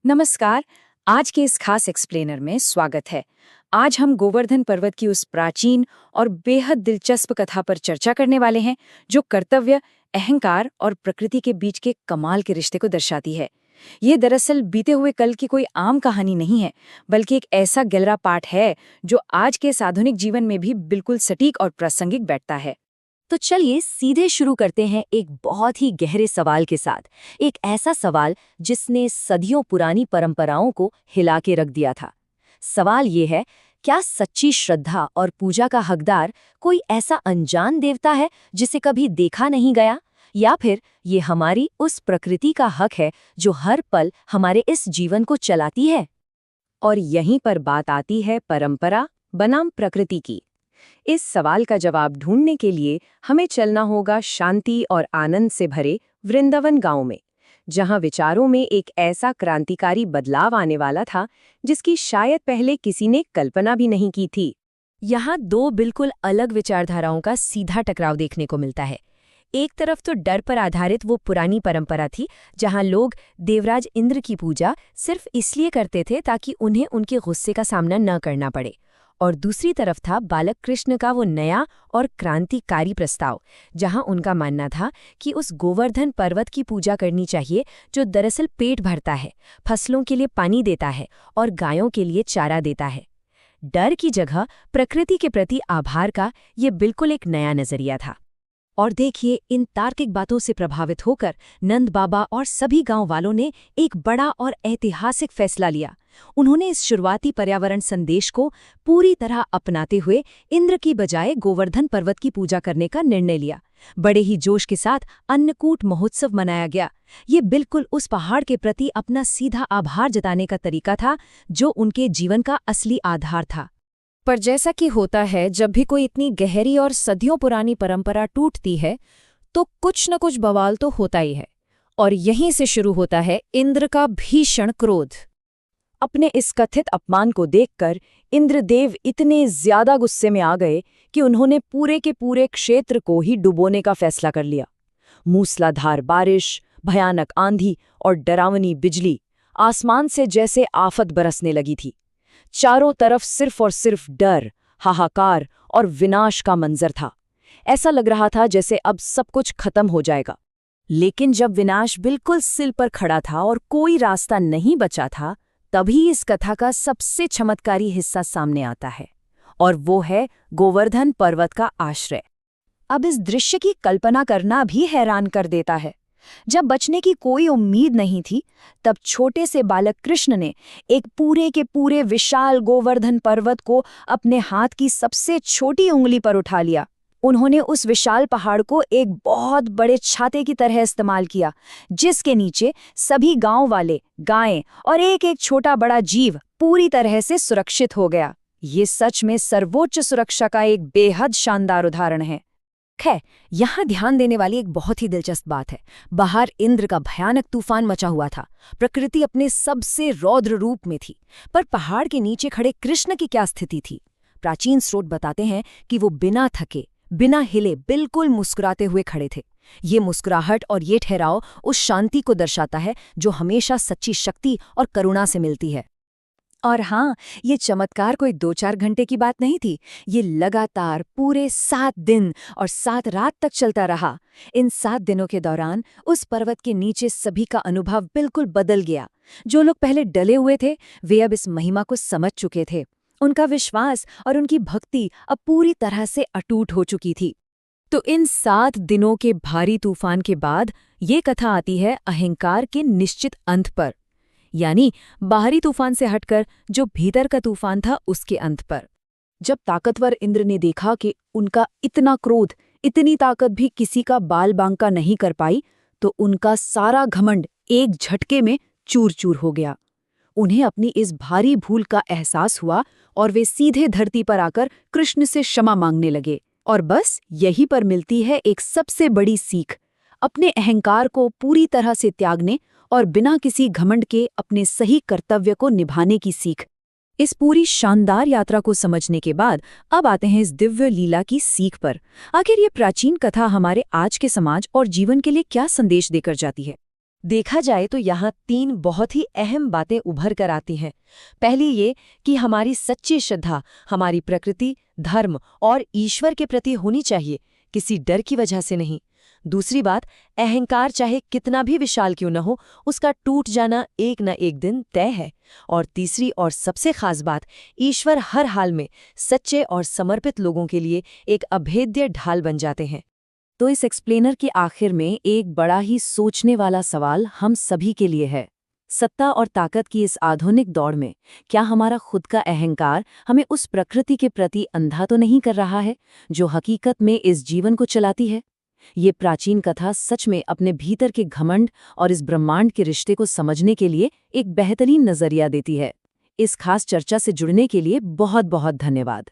नमस्कार। आज के इस खास एक्सप्लेनर में स्वागत है। आज हम गोवर्धन पर्वत की उस प्राचीन और बेहद दिलचस्प कथा पर चर्चा करने वाले हैं जो कर्तव्य, अहंकार और प्रकृति के बीच के कमाल के रिश्ते को दर्शाती है। ये दरअसल बीते हुए कल की कोई आम कहानी नहीं है, बल्कि एक ऐसा गहरा पाठ है जो आज के इस आधुनिक जीवन में भी बिल्कुल सटीक और प्रासंगिक बैठता है। तो चलिए सीधे शुरू करते हैं एक बहुत ही गहरे सवाल के साथ। एक ऐसा सवाल जिसने सदियों पुरानी परंपराओं को हिला के रख दिया था। सवाल ये है, क्या सच्ची श्रद्धा और पूजा का हकदार कोई ऐसा अनजान देवता है जिसे कभी देखा नहीं गया, या फिर ये हमारी उस प्रकृति का हक है जो हर पल हमारे इस जीवन को चलाती है? और यहीं पर बात आती है परंपरा बनाम प्रकृति की। इस सवाल का जवाब ढूंढने के लिए हमें चलना होगा शांति और आनंद से भरे वृंदावन गांव में, जहां विचारों में एक ऐसा क्रांतिकारी बदलाव आने वाला था जिसकी शायद पहले किसी ने कल्पना भी नहीं की थी। यहाँ दो बिल्कुल अलग विचारधाराओं का सीधा टकराव देखने को मिलता है। एक तरफ तो डर पर आधारित वो पुरानी परंपरा थी जहां लोग देवराज इंद्र की पूजा सिर्फ इसलिए करते थे ताकि उन्हें उनके गुस्से का सामना न करना पड़े, और दूसरी तरफ था बालक कृष्ण का वो नया और क्रांतिकारी प्रस्ताव, जहां उनका मानना था कि उस गोवर्धन पर्वत की पूजा करनी चाहिए जो दरअसल पेट भरता है, फसलों के लिए पानी देता है और गायों के लिए चारा देता है। डर की जगह प्रकृति के प्रति आभार का ये बिल्कुल एक नया नजरिया था। और देखिए, इन तार्किक बातों से प्रभावित होकर नंद बाबा और सभी गांव वालों ने एक बड़ा और ऐतिहासिक फैसला लिया। उन्होंने इस शुरुआती पर्यावरण संदेश को पूरी तरह अपनाते हुए इंद्र की बजाय गोवर्धन पर्वत की पूजा करने का निर्णय लिया। बड़े ही जोश के साथ अन्नकूट महोत्सव मनाया गया। ये बिल्कुल उस पहाड़ के प्रति अपना सीधा आभार जताने का तरीका था जो उनके जीवन का असली आधार था। पर जैसा कि होता है, जब भी कोई इतनी गहरी और सदियों पुरानी परंपरा टूटती है तो कुछ न कुछ बवाल तो होता ही है। और यहीं से शुरू होता है इंद्र का भीषण क्रोध। अपने इस कथित अपमान को देखकर इंद्रदेव इतने ज्यादा गुस्से में आ गए कि उन्होंने पूरे के पूरे क्षेत्र को ही डुबोने का फैसला कर लिया। मूसलाधार बारिश, भयानक आंधी और डरावनी बिजली, आसमान से जैसे आफत बरसने लगी थी। चारों तरफ सिर्फ और सिर्फ डर, हाहाकार और विनाश का मंजर था। ऐसा लग रहा था जैसे अब सब कुछ खत्म हो जाएगा। लेकिन जब विनाश बिल्कुल सिल पर खड़ा था और कोई रास्ता नहीं बचा था, तभी इस कथा का सबसे चमत्कारी हिस्सा सामने आता है, और वो है गोवर्धन पर्वत का आश्रय। अब इस दृश्य की कल्पना करना भी हैरान कर देता है। जब बचने की कोई उम्मीद नहीं थी, तब छोटे से बालक कृष्ण ने एक पूरे के पूरे विशाल गोवर्धन पर्वत को अपने हाथ की सबसे छोटी उंगली पर उठा लिया। उन्होंने उस विशाल पहाड़ को एक बहुत बड़े छाते की तरह इस्तेमाल किया, जिसके नीचे सभी गांव वाले, गायें और एक एक छोटा बड़ा जीव पूरी तरह से सुरक्षित हो गया। ये सच में सर्वोच्च सुरक्षा का एक बेहद शानदार उदाहरण है। खैर, यहाँ ध्यान देने वाली एक बहुत ही दिलचस्प बात है। बाहर इंद्र का भयानक तूफान मचा हुआ था, प्रकृति अपने सबसे रौद्र रूप में थी, पर पहाड़ के नीचे खड़े कृष्ण की क्या स्थिति थी? प्राचीन स्रोत बताते हैं कि वो बिना थके, बिना हिले, बिल्कुल मुस्कुराते हुए खड़े थे। ये मुस्कुराहट और ये ठहराव उस शांति को दर्शाता है जो हमेशा सच्ची शक्ति और करुणा से मिलती है। और हाँ, ये चमत्कार कोई 2-4 घंटे की बात नहीं थी। ये लगातार पूरे 7 दिन और 7 रात तक चलता रहा। इन 7 दिनों के दौरान उस पर्वत के नीचे सभी का अनुभव बिल्कुल बदल गया। जो लोग पहले डले हुए थे, वे अब इस महिमा को समझ चुके थे। उनका विश्वास और उनकी भक्ति अब पूरी तरह से अटूट हो चुकी थी। तो इन 7 दिनों के भारी तूफान के बाद ये कथा आती है अहंकार के निश्चित अंत पर, यानी बाहरी तूफान से हटकर जो भीतर का तूफान था उसके अंत पर। जब ताकतवर इंद्र ने देखा कि उनका इतना क्रोध, इतनी ताकत भी किसी का बाल बांका नहीं कर पाई, तो उनका सारा घमंड एक झटके में चूर चूर हो गया। उन्हें अपनी इस भारी भूल का एहसास हुआ और वे सीधे धरती पर आकर कृष्ण से क्षमा मांगने लगे। और बस यहीं पर मिलती है एक सबसे बड़ी सीख, अपने अहंकार को पूरी तरह से त्यागने और बिना किसी घमंड के अपने सही कर्तव्य को निभाने की सीख। इस पूरी शानदार यात्रा को समझने के बाद अब आते हैं इस दिव्य लीला की सीख पर। आखिर ये प्राचीन कथा हमारे आज के समाज और जीवन के लिए क्या संदेश देकर जाती है? देखा जाए तो यहाँ 3 बहुत ही अहम बातें उभर कर आती हैं। पहली ये कि हमारी सच्ची श्रद्धा हमारी प्रकृति, धर्म और ईश्वर के प्रति होनी चाहिए, किसी डर की वजह से नहीं। दूसरी बात, अहंकार चाहे कितना भी विशाल क्यों न हो, उसका टूट जाना एक न एक दिन तय है। और तीसरी और सबसे खास बात, ईश्वर हर हाल में सच्चे और समर्पित लोगों के लिए एक अभेद्य ढाल बन जाते हैं। तो इस एक्सप्लेनर के आखिर में एक बड़ा ही सोचने वाला सवाल हम सभी के लिए है। सत्ता और ताकत की इस आधुनिक दौड़ में क्या हमारा खुद का अहंकार हमें उस प्रकृति के प्रति अंधा तो नहीं कर रहा है जो हकीकत में इस जीवन को चलाती है? ये प्राचीन कथा सच में अपने भीतर के घमंड और इस ब्रह्मांड के रिश्ते को समझने के लिए एक बेहतरीन नजरिया देती है। इस खास चर्चा से जुड़ने के लिए बहुत बहुत धन्यवाद।